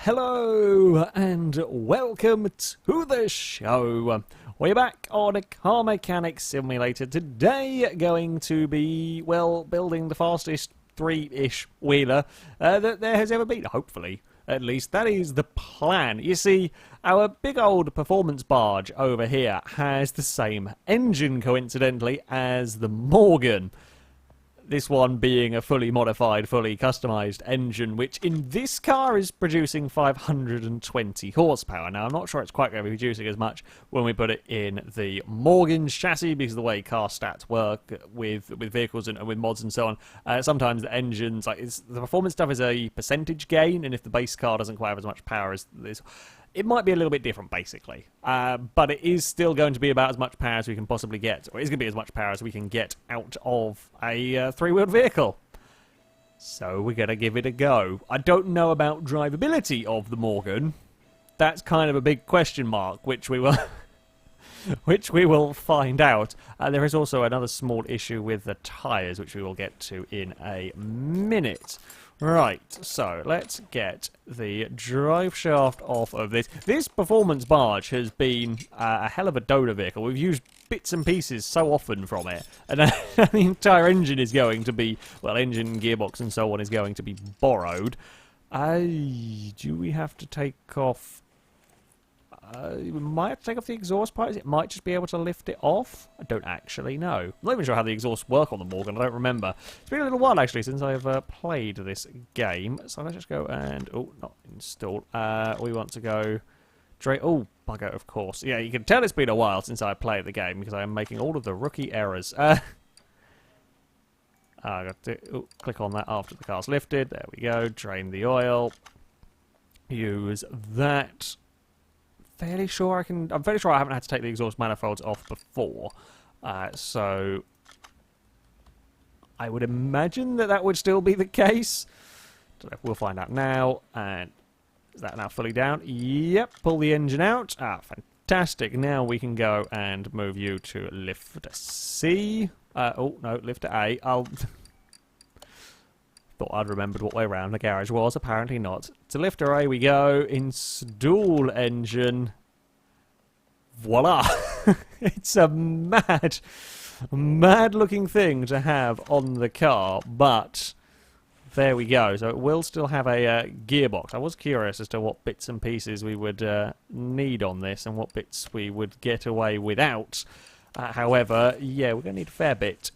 Hello and welcome to the show. We're back on a car mechanics simulator. Today going to be, well, building the fastest three-ish wheeler that there has ever been, hopefully. At least that is the plan. You see, our big old performance barge over here has the same engine, coincidentally, as the Morgan. This one being a fully modified, fully customised engine, which in this car is producing 520 horsepower. Now, I'm not sure it's quite going to be producing as much when we put it in the Morgan's chassis, because of the way car stats work with vehicles and with mods and so on. Sometimes the engines, the performance stuff is a percentage gain, and if the base car doesn't quite have as much power as this, it might be a little bit different, basically. But it is still going to be about as much power as we can possibly get, or it is going to be as much power as we can get out of a three-wheeled vehicle. So we're going to give it a go. I don't know about drivability of the Morgan. That's kind of a big question mark, which we will which we will find out. There is also another small issue with the tyres, which we will get to in a minute. Right, so let's get the drive shaft off of this. This performance barge has been a hell of a donor vehicle. We've used bits and pieces so often from it. And the entire engine is going to be, well, engine, gearbox and so on is going to be borrowed. Do we have to take off... we might have to take off the exhaust pipes. It might just be able to lift it off. I don't actually know. I'm not even sure how the exhausts work on the Morgan. I don't remember. It's been a little while, actually, since I've played this game. So let's just go and... Oh, not install. We want to go... Oh, bugger, of course. Yeah, you can tell it's been a while since I played the game, because I am making all of the rookie errors. I got to click on that after the car's lifted. There we go. Drain the oil. Use that... I'm fairly sure I haven't had to take the exhaust manifolds off before, so I would imagine that would still be the case. We'll find out now. And is that now fully down? Yep. Pull the engine out. Fantastic. Now we can go and move you to lift C. Oh no, lift A. Thought I'd remembered what way around the garage was. Apparently not. To lifter A we go. Install engine. Voila! It's a mad looking thing to have on the car, but there we go. So it will still have a gearbox. I was curious as to what bits and pieces we would need on this and what bits we would get away without. However, yeah, we're going to need a fair bit.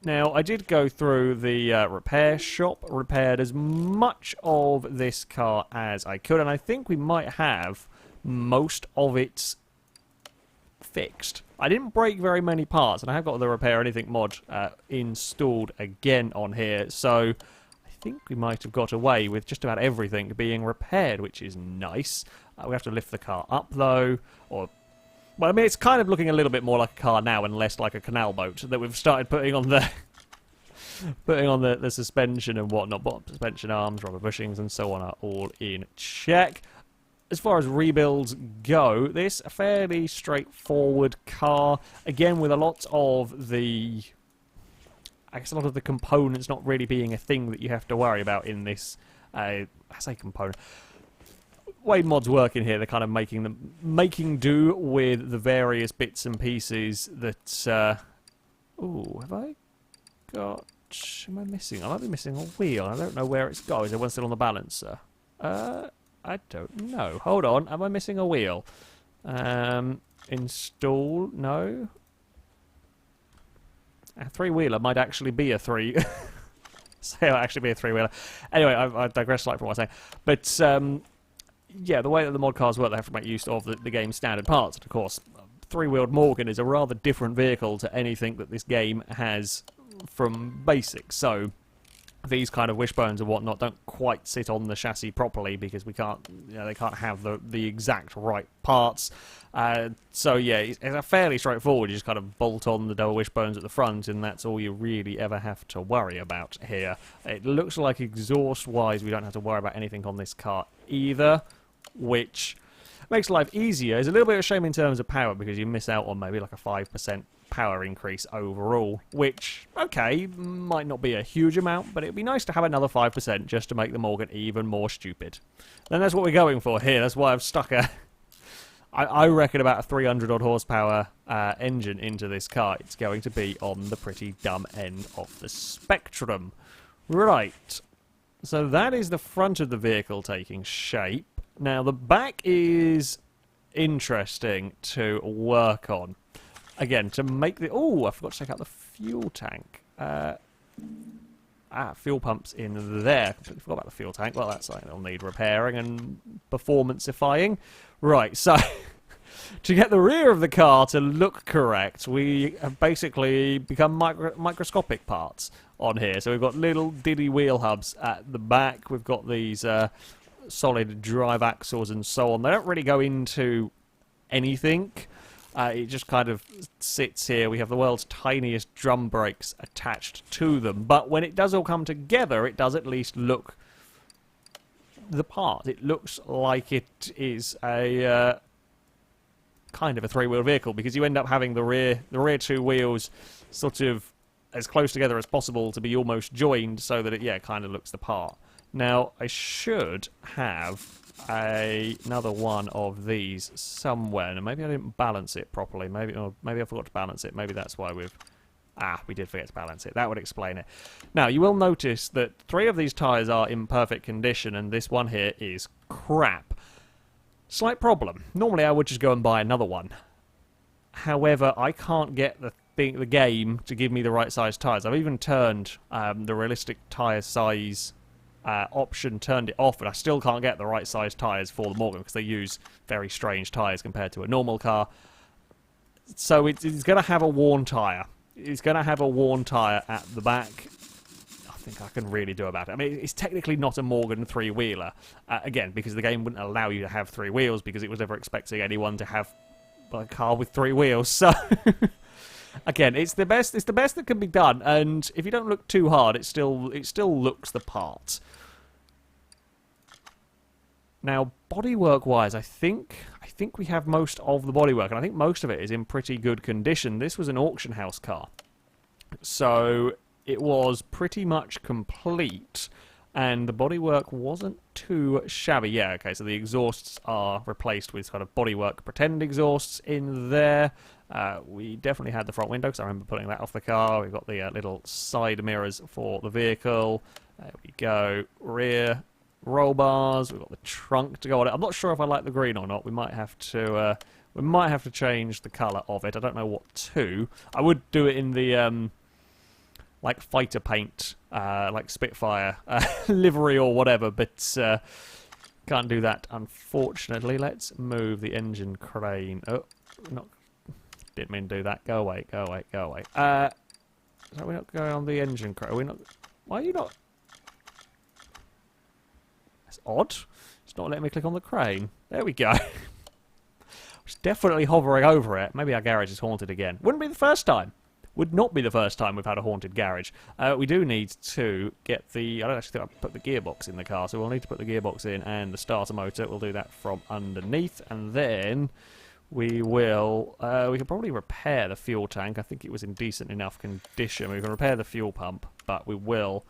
Now, I did go through the repair shop, repaired as much of this car as I could, and I think we might have most of it fixed. I didn't break very many parts, and I have got the Repair Anything mod installed again on here, so I think we might have got away with just about everything being repaired, which is nice. We have to lift the car up, though, or... Well, I mean, it's kind of looking a little bit more like a car now and less like a canal boat that we've started putting on the the suspension and whatnot. Bottom suspension arms, rubber bushings, and so on are all in check. As far as rebuilds go, this a fairly straightforward car. Again, with a lot of the... I guess a lot of the components not really being a thing that you have to worry about in this... I say component... way mods work in here, they're kind of making do with the various bits and pieces that ooh, have I got... am I missing? I might be missing a wheel. I don't know where it's got. Is there one still on the balancer? I don't know. Hold on, am I missing a wheel? Install... no? A three-wheeler might actually be a three... say it'll actually be a three-wheeler. Anyway, I digress slightly from what I'm saying. But, yeah, the way that the mod cars work, they have to make use of the game's standard parts. And of course, three-wheeled Morgan is a rather different vehicle to anything that this game has from basic. So these kind of wishbones and whatnot don't quite sit on the chassis properly because we can't, they can't have the exact right parts. So yeah, it's a fairly straightforward. You just kind of bolt on the double wishbones at the front, and that's all you really ever have to worry about here. It looks like exhaust-wise, we don't have to worry about anything on this car either, which makes life easier. It's a little bit of a shame in terms of power because you miss out on maybe like a 5% power increase overall, which, okay, might not be a huge amount, but it'd be nice to have another 5% just to make the Morgan even more stupid. And that's what we're going for here. That's why I've stuck I reckon about a 300 odd horsepower engine into this car. It's going to be on the pretty dumb end of the spectrum. Right. So that is the front of the vehicle taking shape. Now the back is interesting to work on. Again, to make the... Oh, I forgot to take out the fuel tank. Fuel pump's in there. Completely forgot about the fuel tank. Well, that's something that'll need repairing and performanceifying. Right, so... to get the rear of the car to look correct, we have basically become microscopic parts on here. So we've got little diddy wheel hubs at the back. We've got these solid drive axles and so on. They don't really go into anything. It just kind of sits here. We have the world's tiniest drum brakes attached to them. But when it does all come together, it does at least look the part. It looks like it is a kind of a three-wheel vehicle, because you end up having the rear two wheels sort of as close together as possible to be almost joined, so that it kind of looks the part. Now, I should have another one of these somewhere. Now, maybe I didn't balance it properly. Maybe I forgot to balance it. Maybe that's why we did forget to balance it. That would explain it. Now, you will notice that 3 of these tyres are in perfect condition, and this one here is crap. Slight problem. Normally, I would just go and buy another one. However, I can't get the game to give me the right size tyres. I've even turned the realistic tyre size option, turned it off, but I still can't get the right size tyres for the Morgan, because they use very strange tyres compared to a normal car. So it's going to have a worn tyre. It's going to have a worn tyre at the back. I think I can really do about it. I mean, it's technically not a Morgan three-wheeler, again, because the game wouldn't allow you to have 3 wheels, because it was never expecting anyone to have a car with 3 wheels. So again, it's the best that can be done, and if you don't look too hard, it still looks the part. Now, bodywork-wise, I think we have most of the bodywork, and I think most of it is in pretty good condition. This was an auction house car, so it was pretty much complete, and the bodywork wasn't too shabby. Yeah, okay, so the exhausts are replaced with kind of bodywork pretend exhausts in there. We definitely had the front window, because I remember putting that off the car. We've got the little side mirrors for the vehicle. There we go. Rear roll bars. We've got the trunk to go on it. I'm not sure if I like the green or not. We might have to change the colour of it. I don't know what to. I would do it in the like fighter paint, like Spitfire livery or whatever, but can't do that, unfortunately. Let's move the engine crane. Oh, didn't mean to do that. Go away, go away, go away. So we're not going on the engine crane. We're not. Why are you not? That's odd. It's not letting me click on the crane. There we go. It's definitely hovering over it. Maybe our garage is haunted again. Wouldn't be the first time. Would not be the first time we've had a haunted garage. We do need to get the... I don't actually think I put the gearbox in the car, so we'll need to put the gearbox in and the starter motor. We'll do that from underneath, and then we will... we can probably repair the fuel tank. I think it was in decent enough condition. We can repair the fuel pump, but we will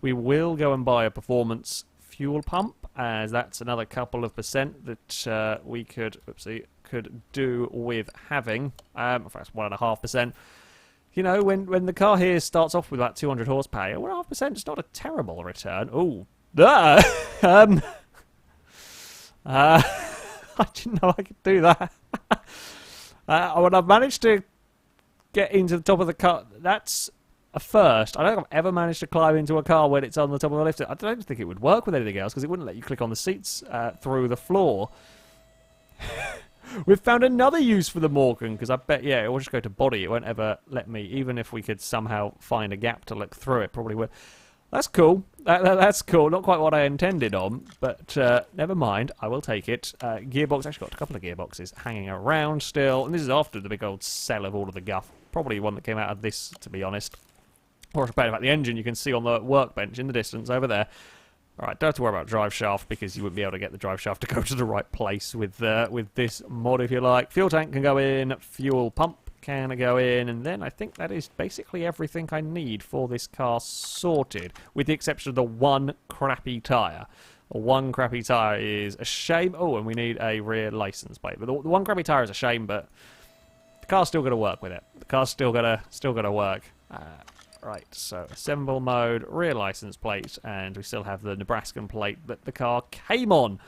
go and buy a performance fuel pump, as that's another couple of percent that we could do with having. In fact, that's 1.5%. You know, when the car here starts off with about 200 horsepower, 1.5% is not a terrible return. Ooh. I didn't know I could do that. When I've managed to get into the top of the car, that's a first. I don't think I've ever managed to climb into a car when it's on the top of the lift. I don't think it would work with anything else, because it wouldn't let you click on the seats through the floor. We've found another use for the Morgan, because I bet, it will just go to body. It won't ever let me, even if we could somehow find a gap to look through, it probably would. That's cool. That's cool. Not quite what I intended on, but never mind. I will take it. Gearbox, actually got a couple of gearboxes hanging around still, and this is after the big old sell of all of the guff. Probably one that came out of this, to be honest. Or about the engine you can see on the workbench in the distance over there. Alright, don't have to worry about drive shaft, because you wouldn't be able to get the drive shaft to go to the right place with this mod, if you like. Fuel tank can go in, fuel pump can go in, and then I think that is basically everything I need for this car sorted, with the exception of the one crappy tyre. The one crappy tyre is a shame. Oh, and we need a rear license plate. But the one crappy tyre is a shame, but the car's still going to work with it. The car's still gonna work. Right, so assemble mode, rear license plate, and we still have the Nebraskan plate that the car came on.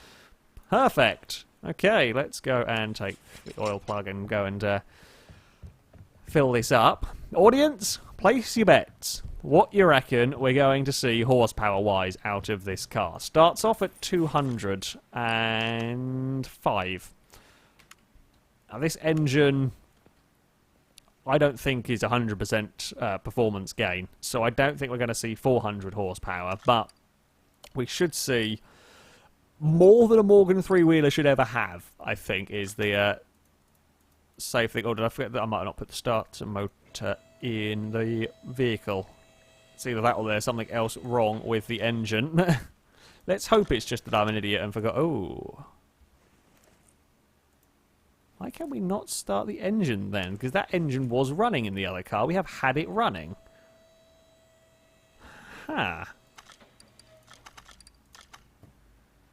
Perfect. Okay, let's go and take the oil plug and go and fill this up. Audience, place your bets. What you reckon we're going to see horsepower-wise out of this car? Starts off at 205. Now, this engine, I don't think is 100% performance gain, so I don't think we're going to see 400 horsepower, but we should see more than a Morgan three-wheeler should ever have, I think, is the safe thing. Oh, did I forget that I might not put the starter motor in the vehicle? It's either that or there's something else wrong with the engine. Let's hope it's just that I'm an idiot and forgot. Oh. Why can we not start the engine then? Because that engine was running in the other car. We have had it running. Huh.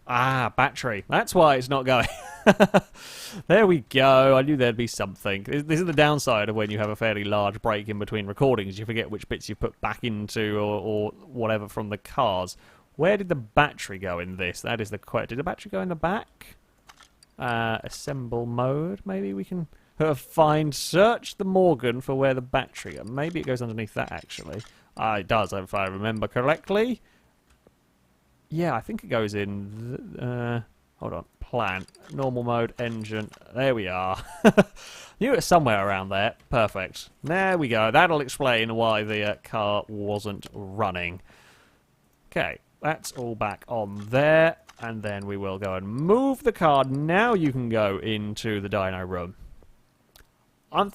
Ah, battery. That's why it's not going. There we go. I knew there'd be something. This is the downside of when you have a fairly large break in between recordings. You forget which bits you put back into or whatever from the cars. Where did the battery go in this? That is the question. Did the battery go in the back? Assemble mode. Maybe we can search the Morgan for where the battery goes. Maybe it goes underneath that, actually. It does, if I remember correctly. Yeah, I think it goes in... hold on. Plant. Normal mode. Engine. There we are. Knew it was somewhere around there. Perfect. There we go. That'll explain why the car wasn't running. Okay. That's all back on there. And then we will go and move the car. Now you can go into the dyno room. I'm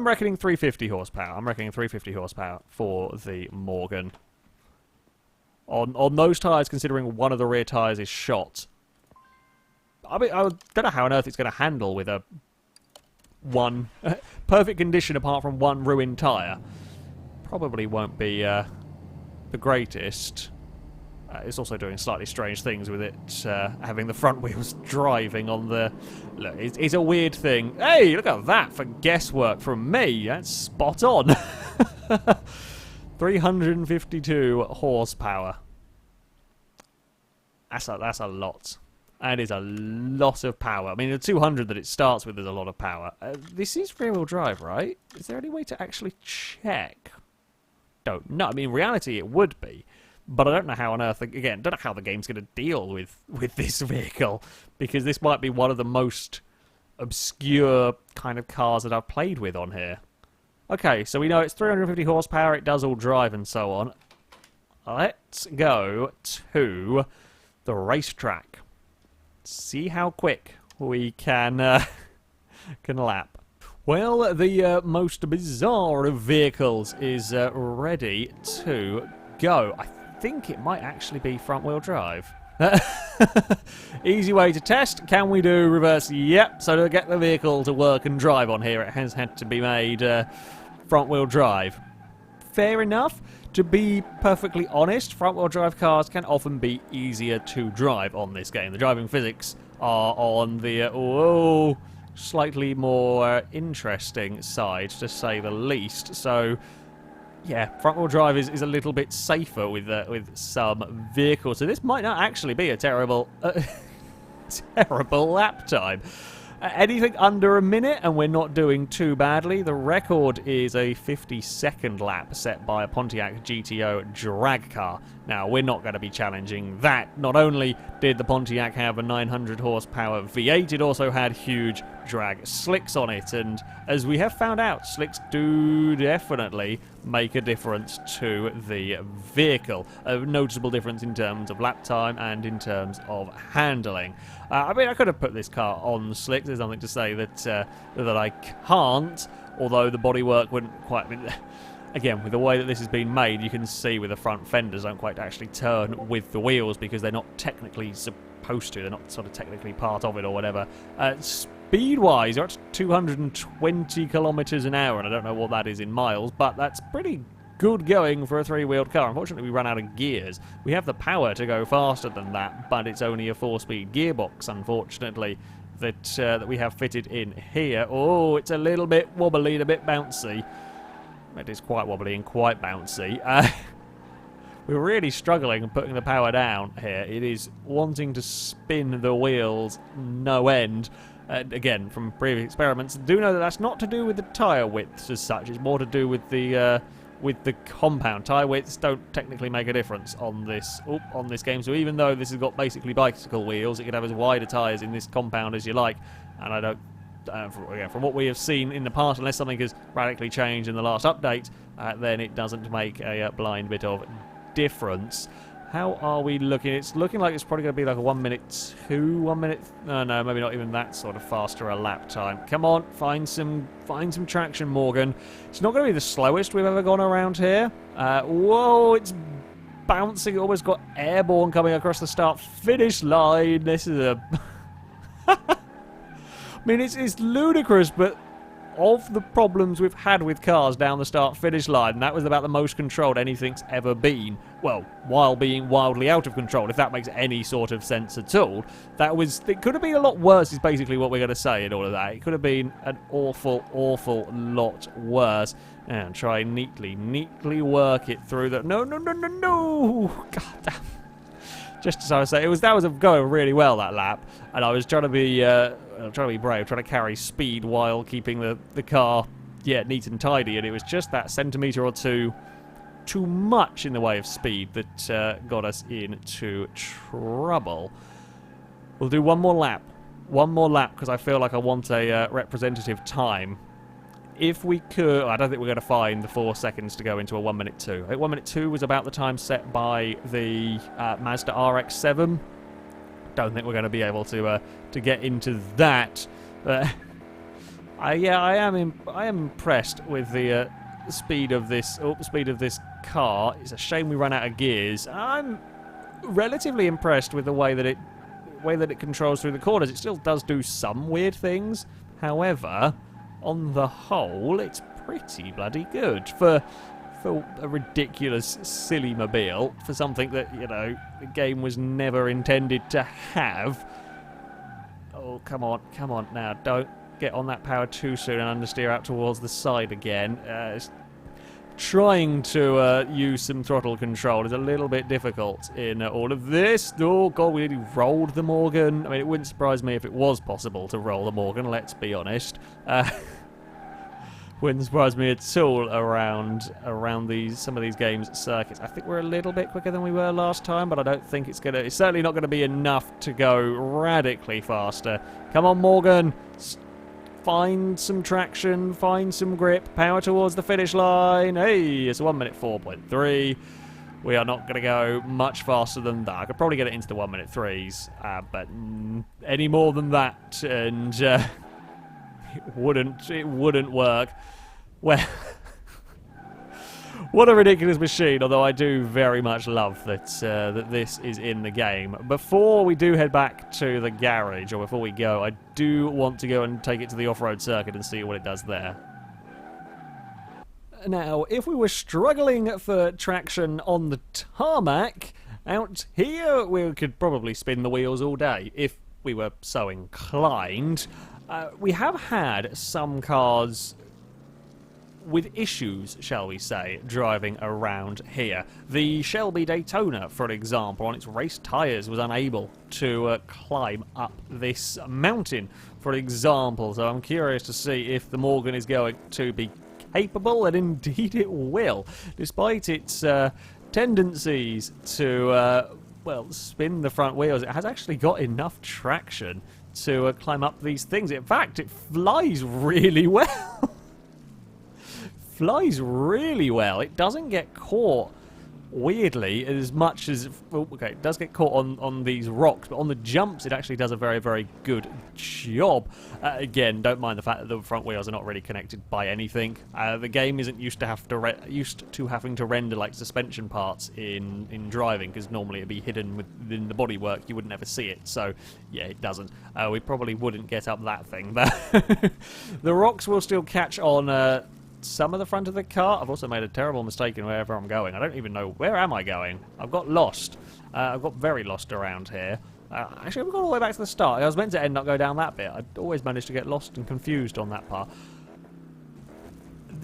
reckoning 350 horsepower. I'm reckoning 350 horsepower for the Morgan. On those tyres, considering one of the rear tyres is shot. I mean, I don't know how on earth it's going to handle with a one perfect condition apart from one ruined tyre. Probably won't be the greatest. It's also doing slightly strange things with it, having the front wheels driving on the... Look, it's a weird thing. Hey, look at that for guesswork from me. That's spot on. 352 horsepower. That's a lot. That is a lot of power. I mean, the 200 that it starts with is a lot of power. This is rear-wheel drive, right? Is there any way to actually check? Don't know. I mean, in reality, it would be. But I don't know how on earth, again, don't know how the game's going to deal with this vehicle. Because this might be one of the most obscure kind of cars that I've played with on here. Okay, so we know it's 350 horsepower, it does all drive and so on. Let's go to the racetrack. See how quick we can lap. Well, the most bizarre of vehicles is ready to go. I think it might actually be front-wheel drive. Easy way to test. Can we do reverse? Yep. So to get the vehicle to work and drive on here, it has had to be made front-wheel drive. Fair enough. To be perfectly honest, front-wheel drive cars can often be easier to drive on this game. The driving physics are on the slightly more interesting side, to say the least. So, yeah, front-wheel drive is a little bit safer with some vehicles. So this might not actually be a terrible lap time. Anything under a minute, and we're not doing too badly. The record is a 52nd lap set by a Pontiac GTO drag car. Now, we're not going to be challenging that. Not only did the Pontiac have a 900 horsepower V8, it also had huge drag slicks on it. And as we have found out, slicks do definitely make a difference to the vehicle. A noticeable difference in terms of lap time and in terms of handling. I mean, I could have put this car on slicks. There's nothing to say that I can't, although the bodywork wouldn't quite... Again, with the way that this has been made, you can see with the front fenders don't quite actually turn with the wheels because they're not technically supposed to. They're not sort of technically part of it or whatever. speed-wise, you're at 220 kilometers an hour, and I don't know what that is in miles, but that's pretty good going for a three-wheeled car. Unfortunately, we ran out of gears. We have the power to go faster than that, but it's only a 4-speed gearbox, unfortunately, that we have fitted in here. Oh, it's a little bit wobbly and a bit bouncy. It is quite wobbly and quite bouncy. We're really struggling putting the power down here. It is wanting to spin the wheels no end. Again, from previous experiments, do know that that's not to do with the tyre widths as such. It's more to do with the compound. Tyre widths don't technically make a difference on this game. So even though this has got basically bicycle wheels, it could have as wider tyres in this compound as you like. And I don't. From what we have seen in the past, unless something has radically changed in the last update, then it doesn't make a blind bit of difference. How are we looking? It's looking like it's probably going to be like a 1 minute 2, 1 minute. No, maybe not even that sort of faster a lap time. Come on, find some traction, Morgan. It's not going to be the slowest we've ever gone around here. Whoa, it's bouncing. It almost got airborne coming across the start-finish line. This is a. I mean, it's ludicrous, but of the problems we've had with cars down the start-finish line, that was about the most controlled anything's ever been. Well, while being wildly out of control, if that makes any sort of sense at all. It could have been a lot worse, is basically what we're going to say in all of that. It could have been an awful, awful lot worse. And try neatly work it through the... No! God damn. Just as I was saying, that was going really well, that lap, and I was trying to be brave, trying to carry speed while keeping the car, neat and tidy, and it was just that centimetre or two too much in the way of speed that got us into trouble. We'll do one more lap, because I feel like I want a representative time. If we could, I don't think we're going to find the 4 seconds to go into a 1 minute 2. I think 1 minute 2 was about the time set by the Mazda RX-7. Don't think we're going to be able to get into that. I am impressed with the speed of this car. It's a shame we ran out of gears. I'm relatively impressed with the way that it controls through the corners. It still does do some weird things. However, on the whole, it's pretty bloody good for a ridiculous, silly mobile, for something that, the game was never intended to have. Oh, come on now, don't get on that power too soon and understeer out towards the side again. Trying to use some throttle control is a little bit difficult in all of this. Oh god, we nearly rolled the Morgan. I mean, it wouldn't surprise me if it was possible to roll the Morgan, let's be honest. Wouldn't surprise me at all around some of these games circuits. I think we're a little bit quicker than we were last time, but I don't think it's certainly not gonna be enough to go radically faster. Come on, Morgan. Find some traction, find some grip, power towards the finish line. Hey, it's 1 minute 4.3. We are not going to go much faster than that. I could probably get it into the 1 minute 3s, but any more than that, and it wouldn't work. Well, what a ridiculous machine, although I do very much love that this is in the game. Before we do head back to the garage, or before we go, I do want to go and take it to the off-road circuit and see what it does there. Now, if we were struggling for traction on the tarmac, out here we could probably spin the wheels all day, if we were so inclined. We have had some cars with issues, shall we say, driving around here. The Shelby Daytona, for example, on its race tyres was unable to climb up this mountain, for example. So I'm curious to see if the Morgan is going to be capable, and indeed it will, despite its tendencies to, spin the front wheels. It has actually got enough traction to climb up these things. In fact, it flies really well. Flies really well. It doesn't get caught weirdly, as much as... Well, okay, it does get caught on these rocks, but on the jumps it actually does a very, very good job. Again, don't mind the fact that the front wheels are not really connected by anything. The game isn't used to having to render like suspension parts in driving, because normally it'd be hidden within the bodywork. You would never see it. So yeah, it doesn't. We probably wouldn't get up that thing. The rocks will still catch on some of the front of the car. I've also made a terrible mistake in wherever I'm going. I don't even know, where am I going? I've got lost. I've got very lost around here. Actually, we've gone all the way back to the start. I was meant to end up go down that bit. I'd always managed to get lost and confused on that part.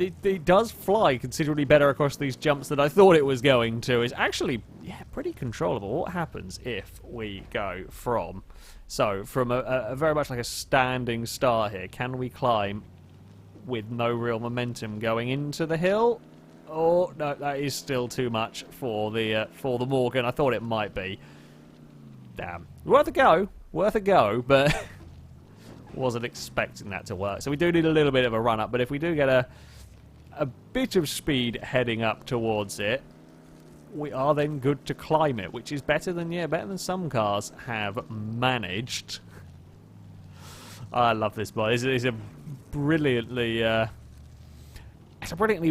It does fly considerably better across these jumps than I thought it was going to. It's actually, yeah, pretty controllable. What happens if we go from a very much like a standing start here? Can we climb with no real momentum going into the hill? Oh no, that is still too much for the Morgan. I thought it might be. Damn, worth a go, but wasn't expecting that to work. So we do need a little bit of a run up, but if we do get a bit of speed heading up towards it, we are then good to climb it, which is better than some cars have managed. I love this mod. It's a brilliantly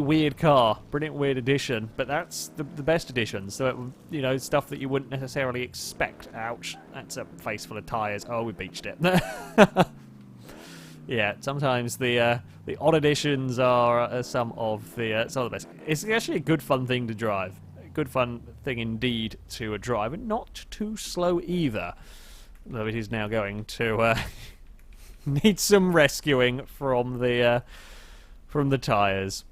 weird car, brilliant weird addition, but that's the best addition. So you know, stuff that you wouldn't necessarily expect. Ouch, that's a face full of tyres. Oh, we beached it. Yeah, sometimes the odd additions are some of the best. It's actually a good fun thing to drive, a good fun thing indeed to drive, and not too slow either. Though it is now going to need some rescuing from the tyres.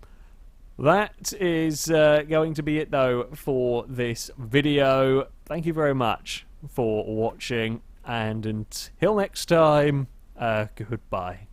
That is going to be it though for this video. Thank you very much for watching, and until next time, goodbye.